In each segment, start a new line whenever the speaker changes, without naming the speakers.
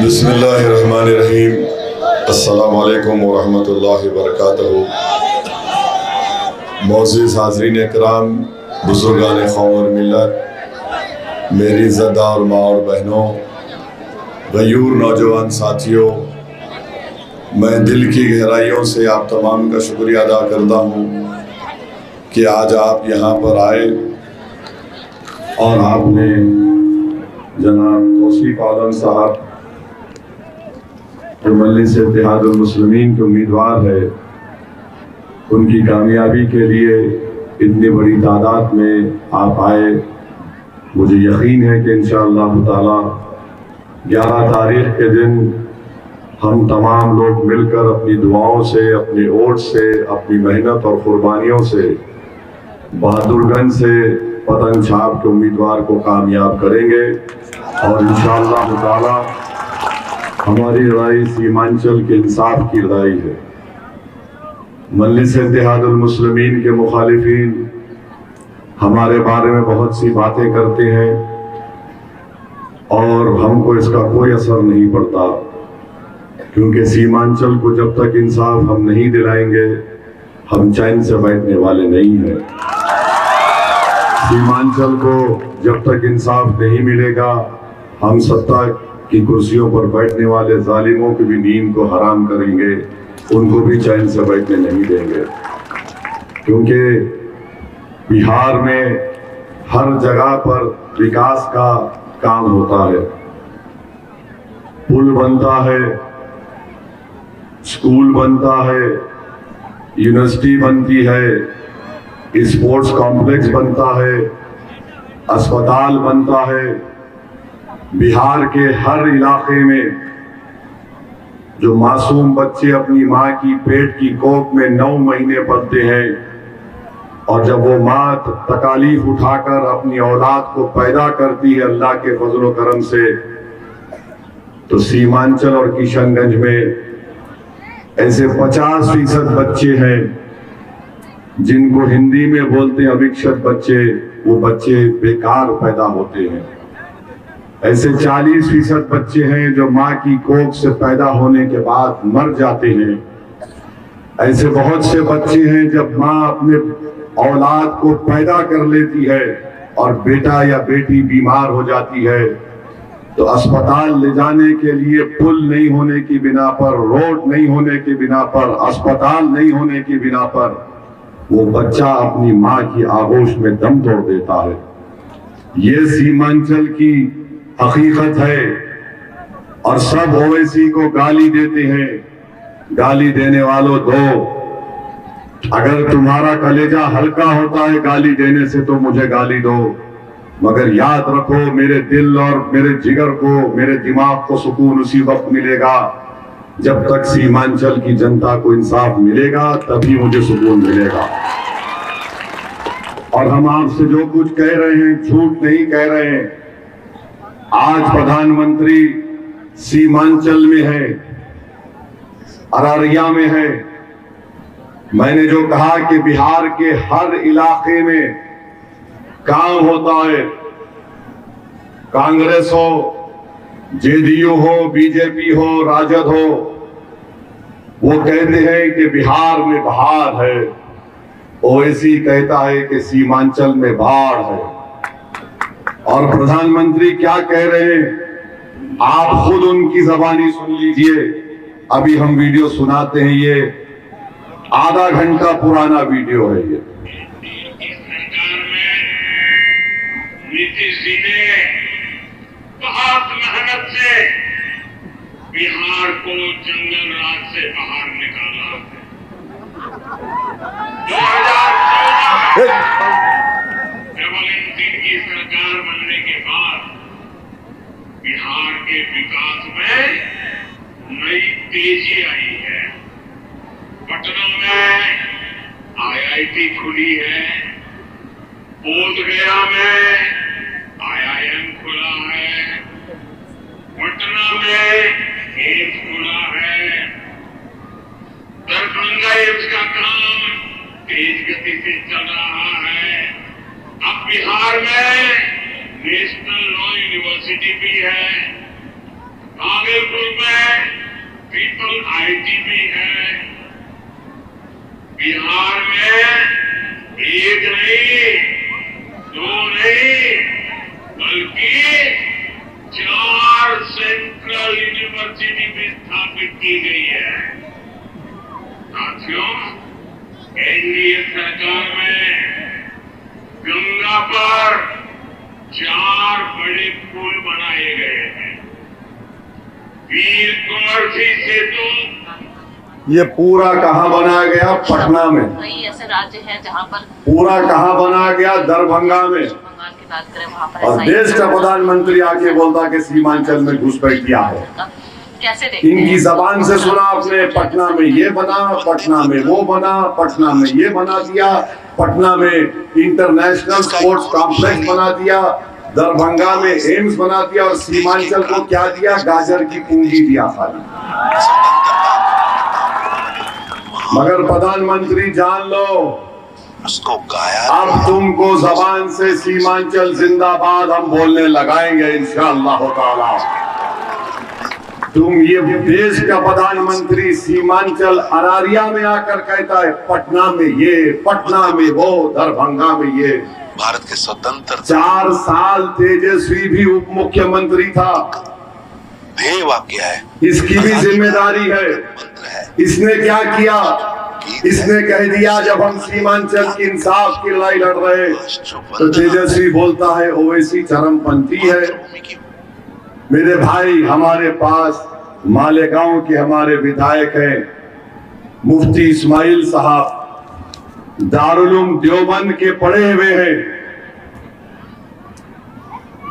बिस्मिल्लाहिर्रहमानिर्रहीम। अस्सलामु अलैकुम वरहमतुल्लाहि वबरकातुहू। मोअज़्ज़िज़ हाज़रीन इकराम, बुज़ुर्गान क़ौम और मिल्लत, मेरी ज़दा और माँ और बहनों, गयूर नौजवान साथियों, मैं दिल की गहराइयों से आप तमाम का शुक्रिया अदा करता हूँ कि आज आप यहाँ पर आए और आपने जनाब तौसीफ़ आलम साहब जो मजलिस इत्तेहादुल मुस्लिमीन के उम्मीदवार है, उनकी कामयाबी के लिए इतनी बड़ी तादाद में आप आए। मुझे यकीन है कि इंशाअल्लाह ताला 11 तारीख के दिन हम तमाम लोग मिलकर अपनी दुआओं से, अपने वोट से, अपनी मेहनत और कुर्बानियों से बहादुरगंज से पतंग छाप के उम्मीदवार को कामयाब करेंगे और इंशाअल्लाह ताला हमारी लड़ाई सीमांचल के इंसाफ की लड़ाई है। मजलिस इत्तेहादुल मुस्लिमीन के मुखालिफिन हमारे बारे में बहुत सी बातें करते हैं और हमको इसका कोई असर नहीं पड़ता, क्योंकि सीमांचल को जब तक इंसाफ हम नहीं दिलाएंगे हम चैन से बैठने वाले नहीं हैं। सीमांचल को जब तक इंसाफ नहीं मिलेगा हम सत्ता की कुर्सियों पर बैठने वाले जालिमों की भी नींद को हराम करेंगे, उनको भी चैन से बैठने नहीं देंगे। क्योंकि बिहार में हर जगह पर विकास का काम होता है, पुल बनता है, स्कूल बनता है, यूनिवर्सिटी बनती है, स्पोर्ट्स कॉम्प्लेक्स बनता है, अस्पताल बनता है। बिहार के हर इलाके में जो मासूम बच्चे अपनी माँ की पेट की कोख में 9 महीने पलते हैं और जब वो माँ तकालीफ उठाकर अपनी औलाद को पैदा करती है अल्लाह के फजल व करम से, तो सीमांचल और किशनगंज में ऐसे 50% बच्चे हैं जिनको हिंदी में बोलते हैं अभिक्षत बच्चे, वो बच्चे बेकार पैदा होते हैं। ऐसे 40% बच्चे हैं जो माँ की कोख से पैदा होने के बाद मर जाते हैं। ऐसे बहुत से बच्चे हैं जब माँ अपने औलाद को पैदा कर लेती है और बेटा या बेटी बीमार हो जाती है, तो अस्पताल ले जाने के लिए पुल नहीं होने की बिना पर, रोड नहीं होने की बिना पर, अस्पताल नहीं होने की बिना पर वो बच्चा अपनी माँ की आगोश में दम तोड़ देता है। ये सीमांचल की हकीकत है और सब ओवैसी को गाली देते हैं। गाली देने वालों दो, अगर तुम्हारा कलेजा हल्का होता है गाली देने से तो मुझे गाली दो, मगर याद रखो मेरे दिल और मेरे जिगर को, मेरे दिमाग को सुकून उसी वक्त मिलेगा जब तक सीमांचल की जनता को इंसाफ मिलेगा, तभी मुझे सुकून मिलेगा। और हम आपसे जो कुछ कह रहे हैं झूठ नहीं कह रहे हैं। आज प्रधानमंत्री सीमांचल में है, अररिया में है। मैंने जो कहा कि बिहार के हर इलाके में काम होता है, कांग्रेस हो, जेडीयू हो, बीजेपी हो, राजद हो, वो कहते हैं कि बिहार में बहार है, ओवैसी कहता है कि सीमांचल में बाढ़ है। और प्रधानमंत्री क्या कह रहे हैं आप खुद उनकी जबानी सुन लीजिए। अभी हम वीडियो सुनाते हैं, ये आधा घंटा पुराना वीडियो है। ये
सरकार में नीतीश जी ने बहुत मेहनत से बिहार को जंगल राज से बाहर निकाला। 2014 की सरकार बनने के बाद बिहार के विकास में नई तेजी आई है। पटना में आईआईटी खुली है, बोधगया में आईआईएम खुला है, पटना में एम्स खुला है, दरभंगा एम्स का काम तेज गति से चल रहा है। अब बिहार में नेशनल लॉ यूनिवर्सिटी भी है, भागलपुर में ट्रिपल आईटी है। बिहार में एक नहीं, दो नहीं, बल्कि 4 सेंट्रल यूनिवर्सिटी भी स्थापित की गई है। साथियों, एनडीए सरकार में गंगा पर 4 बड़े पुल बनाए गए हैं। वीर कुंवर सिंह सेतु
ये पूरा कहाँ बनाया गया? पटना में।
कई ऐसे राज्य हैं जहाँ पर
पूरा कहाँ बनाया गया? दरभंगा में।
बंगाल की बात करें वहाँ पर
और देश का प्रधानमंत्री आके बोलता कि सीमांचल में घुसपैठ किया है।
कैसे देखते हैं?
इनकी जबान से सुना आपने, पटना में ये बना, पटना में वो बना, पटना में ये बना दिया, पटना में इंटरनेशनल स्पोर्ट्स कॉम्प्लेक्स बना दिया, दरभंगा में एम्स बना दिया, और सीमांचल को क्या दिया? गाजर की पूंजी दिया खाली। मगर प्रधानमंत्री जान लो,
उसको गाया
अब तुमको जबान से सीमांचल जिंदाबाद हम बोलने लगाएंगे इंशाअल्लाह ताला। तुम ये देश का प्रधानमंत्री सीमांचल अरारिया में आकर कहता है पटना में ये, पटना में वो, दरभंगा में ये।
भारत के स्वतंत्र
4 साल तेजस्वी भी उप मुख्यमंत्री था।
ध्येय वाक्य है,
इसकी भी जिम्मेदारी है।
मंत्र है।
इसने क्या किया? इसने कह दिया जब हम सीमांचल की इंसाफ की लड़ाई लड़ रहे तो तेजस्वी बोलता है ओवैसी चरमपंथी है। मेरे भाई, हमारे पास मालेगांव के हमारे विधायक हैं मुफ्ती इस्माइल साहब, दारुल देवबंद के पढ़े हुए हैं,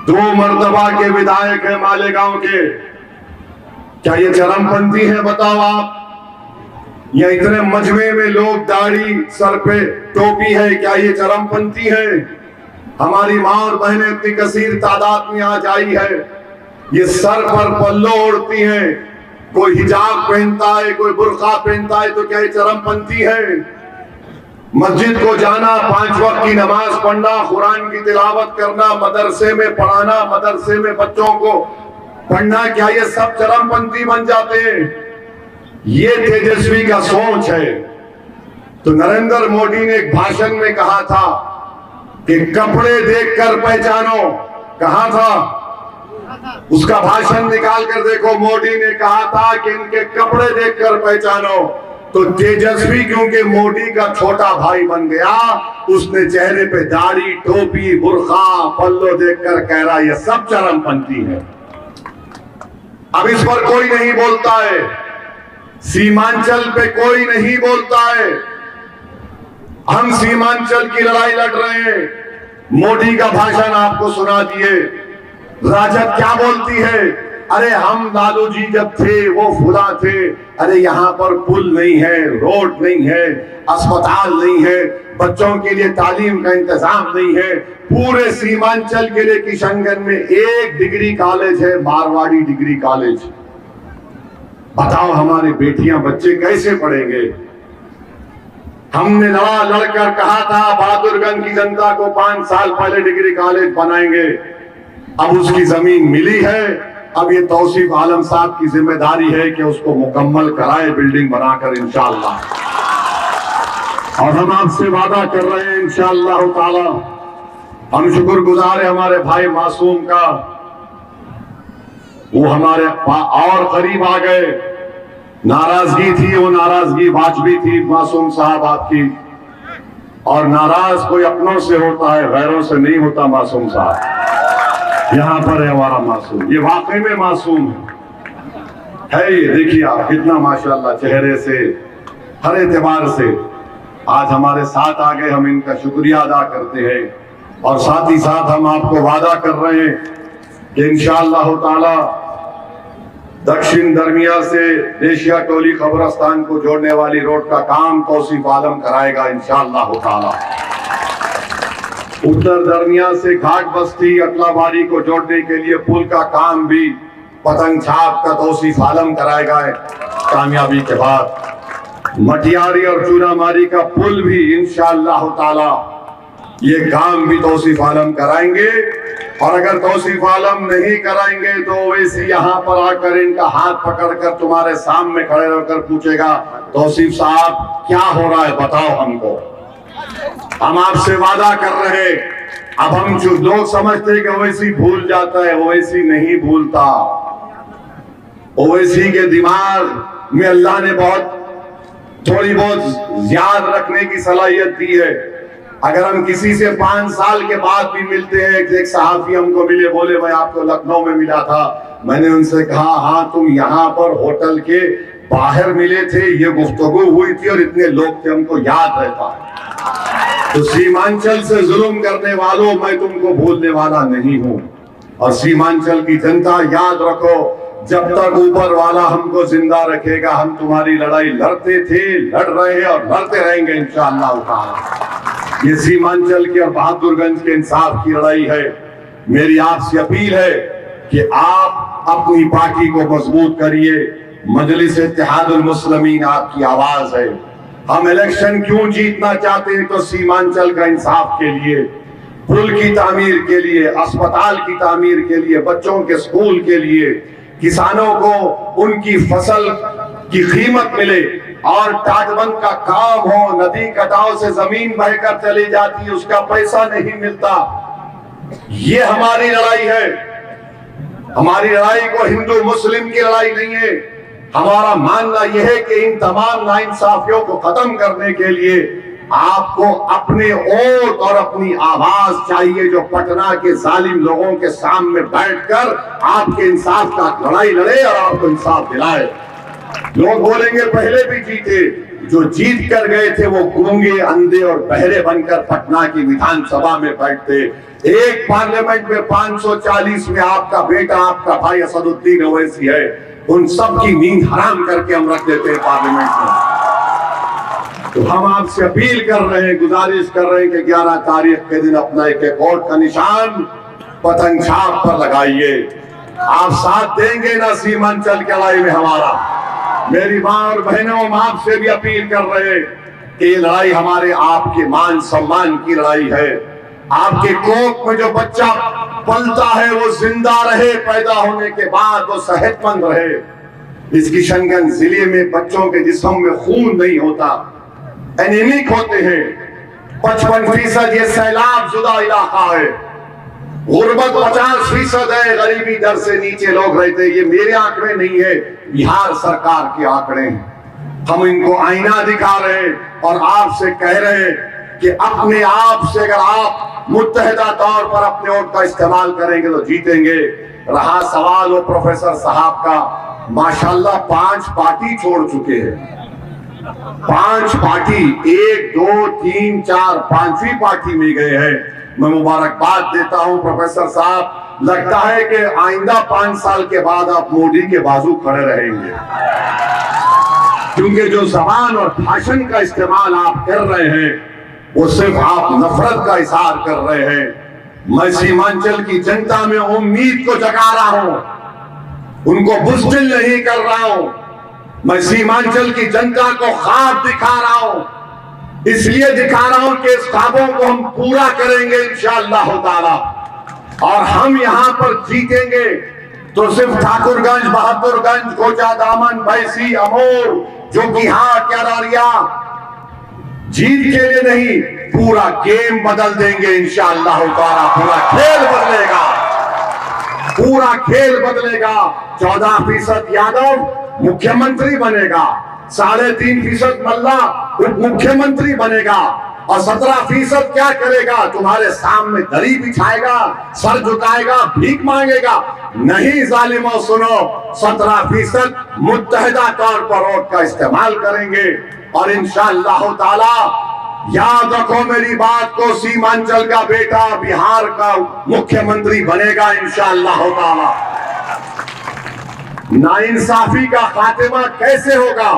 2 मर्तबा के विधायक हैं मालेगांव के। क्या ये चरमपंथी है? बताओ आप। या इतने मजमे में लोग दाढ़ी सर पे टोपी है, क्या ये चरमपंथी है? हमारी मां और बहनें इतनी कसीर तादाद में आज आई है, ये सर पर पल्लो ओढ़ती हैं, कोई हिजाब पहनता है, कोई बुर्का पहनता है, तो क्या ये चरमपंथी है? मस्जिद को जाना, 5 वक्त की नमाज पढ़ना, कुरान की तिलावत करना, मदरसे में पढ़ाना, मदरसे में बच्चों को पढ़ना, क्या ये सब चरमपंथी बन जाते हैं? ये तेजस्वी का सोच है। तो नरेंद्र मोदी ने एक भाषण में कहा था कि कपड़े देखकर पहचानो। कहा था? उसका भाषण निकाल कर देखो। मोदी ने कहा था कि इनके कपड़े देखकर पहचानो। तो तेजस्वी क्योंकि मोदी का छोटा भाई बन गया, उसने चेहरे पे दाढ़ी, टोपी, बुर्का, पल्लो देखकर कह रहा ये सब चरमपंथी है। अब इस पर कोई नहीं बोलता है, सीमांचल पे कोई नहीं बोलता है। हम सीमांचल की लड़ाई लड़ रहे हैं। मोदी का भाषण आपको सुना दिए। राजद क्या बोलती है? अरे हम लालू जी जब थे वो फुला थे, अरे यहाँ पर पुल नहीं है, रोड नहीं है, अस्पताल नहीं है, बच्चों के लिए तालीम का इंतजाम नहीं है। पूरे सीमांचल के लिए किशनगंज में 1 डिग्री कॉलेज है, मारवाड़ी डिग्री कॉलेज। बताओ हमारी बेटियां बच्चे कैसे पढ़ेंगे? हमने लड़कर कहा था बहादुरगंज की जनता को 5 साल पहले डिग्री कॉलेज बनाएंगे। अब उसकी जमीन मिली है। अब ये तौसीफ आलम साहब की जिम्मेदारी है कि उसको मुकम्मल कराए बिल्डिंग बनाकर इंशाअल्लाह। और हम आपसे वादा कर रहे हैं इंशाअल्लाह ताला। हम शुक्रगुजार है हमारे भाई मासूम का, वो हमारे और करीब आ गए। नाराजगी थी, वो नाराजगी वाजबी थी मासूम साहब आपकी। और नाराज कोई अपनों से होता है, गैरों से नहीं होता मासूम साहब। यहाँ पर है हमारा मासूम, ये वाकई में मासूम है। ये देखिए आप कितना माशाल्लाह चेहरे से, हर एतबार से आज हमारे साथ आ गए। हम इनका शुक्रिया अदा करते हैं और साथ ही साथ हम आपको वादा कर रहे हैं कि इंशाअल्लाह ताला दक्षिण दरमिया से एशिया टोली कब्रस्तान को जोड़ने वाली रोड का काम तौसीफ आलम कराएगा इंशाअल्लाह ताला। उत्तर दरमिया से घाट बस्ती अटलाबाड़ी को जोड़ने के लिए पुल का काम भी पतंग छाप का तौसीफ आलम कराएगा कामयाबी के बाद। मटियारी और चूनामारी का पुल भी इंशाअल्लाह ताला ये काम भी तौसीफ आलम कराएंगे। और अगर तौसीफ आलम नहीं कराएंगे तो ओवैसी यहाँ पर आकर इनका हाथ पकड़कर तुम्हारे सामने खड़े रहकर पूछेगा, तौसीफ साहब क्या हो रहा है बताओ हमको, हम आपसे वादा कर रहे हैं। अब हम जो लोग समझते हैं कि ओवैसी भूल जाता है, ओवैसी नहीं भूलता। ओवैसी के दिमाग में अल्लाह ने थोड़ी बहुत याद रखने की सलाहियत दी है। अगर हम किसी से 5 साल के बाद भी मिलते हैं, एक सहाफी हमको मिले, बोले मैं आपको लखनऊ में मिला था, मैंने उनसे कहा हाँ तुम यहाँ पर होटल के बाहर मिले थे, ये गुफ्तगू हुई थी और इतने लोग थे, हमको याद रहता है। तो सीमांचल से जुल्म करने वालों, मैं तुमको भूलने वाला नहीं हूं। और सीमांचल की जनता याद रखो, जब तक ऊपर वाला हमको जिंदा रखेगा हम तुम्हारी लड़ाई लड़ते थे, लड़ रहे हैं और लड़ते रहेंगे इंशाअल्लाह ताला। ये सीमांचल की और बहादुरगंज के इंसाफ की लड़ाई है। मेरी आपसे अपील है कि आप अपनी पार्टी को मजबूत करिए। मजलिस इत्तेहादुल मुस्लिमीन आपकी आवाज है। हम इलेक्शन क्यों जीतना चाहते हैं? तो सीमांचल का इंसाफ के लिए, पुल की तामीर के लिए, अस्पताल की तामीर के लिए, बच्चों के स्कूल के लिए, किसानों को उनकी फसल की कीमत मिले और टाटबंद का काम हो, नदी कटाव से जमीन बहकर चली जाती है उसका पैसा नहीं मिलता। ये हमारी लड़ाई है। हमारी लड़ाई को हिंदू मुस्लिम की लड़ाई नहीं है। हमारा मानना यह है कि इन तमाम नाइंसाफियों को खत्म करने के लिए आपको अपने वोट और अपनी आवाज चाहिए, जो पटना के जालिम लोगों के सामने बैठकर आपके इंसाफ का लड़ाई लड़े और आपको इंसाफ दिलाए। लोग बोलेंगे पहले भी जीते, जो जीत कर गए थे वो गूंगे, अंधे और बहरे बनकर पटना की विधानसभा में बैठते। एक पार्लियामेंट में 540 में आपका बेटा, आपका भाई असदुद्दीन ओवैसी है, उन सब की नींद हराम करके हम रख देते हैं पार्लियामेंट में। तो हम आपसे अपील कर रहे हैं, गुजारिश कर रहे हैं कि 11 तारीख के दिन अपना एक वोट का निशान पतंग छाप पर लगाइए। आप साथ देंगे ना सीमांचल की लड़ाई में हमारा? मेरी मां और बहनों, हम आपसे भी अपील कर रहे हैं कि ये लड़ाई हमारे आपके मान सम्मान की लड़ाई है। आपके कोख में जो बच्चा पलता है वो जिंदा रहे, पैदा होने के बाद वो सेहतमंद रहे। इस किशनगंज जिले में बच्चों के जिस्म में खून नहीं होता, एनीमिक होते हैं। 55% ये सैलाब शुदा इलाका है। गुर्बत 50% है, गरीबी दर से नीचे लोग रहते हैं। ये मेरे आंकड़े नहीं है, बिहार सरकार के आंकड़े हैं। हम इनको आईना दिखा रहे हैं और आपसे कह रहे हैं कि अपने आप से अगर आप मुत्तहिदा तौर पर अपने वोट का इस्तेमाल करेंगे तो जीतेंगे। रहा सवाल वो प्रोफेसर साहब का, माशाल्लाह 5 पार्टी छोड़ चुके हैं। 5 पार्टी, 1 2 3 4 5वीं पार्टी में गए हैं। मैं मुबारकबाद देता हूं प्रोफेसर साहब। लगता है कि आइंदा 5 साल के बाद आप मोदी के बाजू खड़े रहेंगे, क्योंकि जो जबान और भाषण का इस्तेमाल आप कर रहे हैं वो सिर्फ आप नफरत का इजहार कर रहे हैं। मैं सीमांचल की जनता में उम्मीद को जगा रहा हूं, उनको बुज़दिल नहीं कर रहा हूं। मैं सीमांचल की जनता को ख्वाब दिखा रहा हूं, इसलिए दिखा रहा हूं कि इस ख्वाबों को हम पूरा करेंगे इंशाअल्लाह ताला। और हम यहां पर जीतेंगे तो सिर्फ ठाकुरगंज, बहादुरगंज, कोचा दामन, बैसी, अमोर, जोकीहाट, अररिया जीत के लिए नहीं, पूरा गेम बदल देंगे इंशाअल्लाह ताला। पूरा खेल बदलेगा, पूरा खेल बदलेगा। 14% यादव मुख्यमंत्री बनेगा, 3.5% मल्ला उप मुख्यमंत्री बनेगा और 17% क्या करेगा? तुम्हारे सामने दरी बिछाएगा, सर झुकाएगा, भीख मांगेगा। नहीं जालिमों, सुनो, 17% मुत्तहिदा तौर पर वोट का इस्तेमाल करेंगे और इंशाअल्लाह ताला याद रखो मेरी बात को, सीमांचल का बेटा बिहार का मुख्यमंत्री बनेगा इंशाअल्लाह ताला। नाइंसाफी का खात्मा कैसे होगा?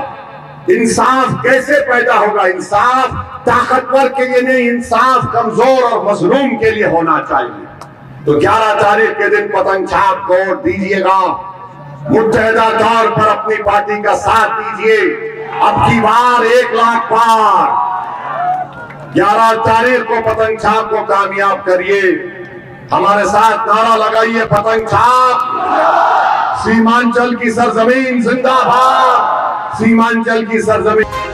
इंसाफ कैसे पैदा होगा? इंसाफ ताकतवर के लिए नहीं, इंसाफ कमजोर और मजलूम के लिए होना चाहिए। तो 11 तारीख के दिन पतंग छाप को वोट दीजिएगा, मुत्तहिदा तौर पर अपनी पार्टी का साथ दीजिए। अब की बार 1 लाख पार। 11 तारीख को पतंग छाप को कामयाब करिए। हमारे साथ नारा लगाइए, पतंग छाप। सीमांचल की सरजमीन जिंदाबाद, सीमांचल की सरजमीन।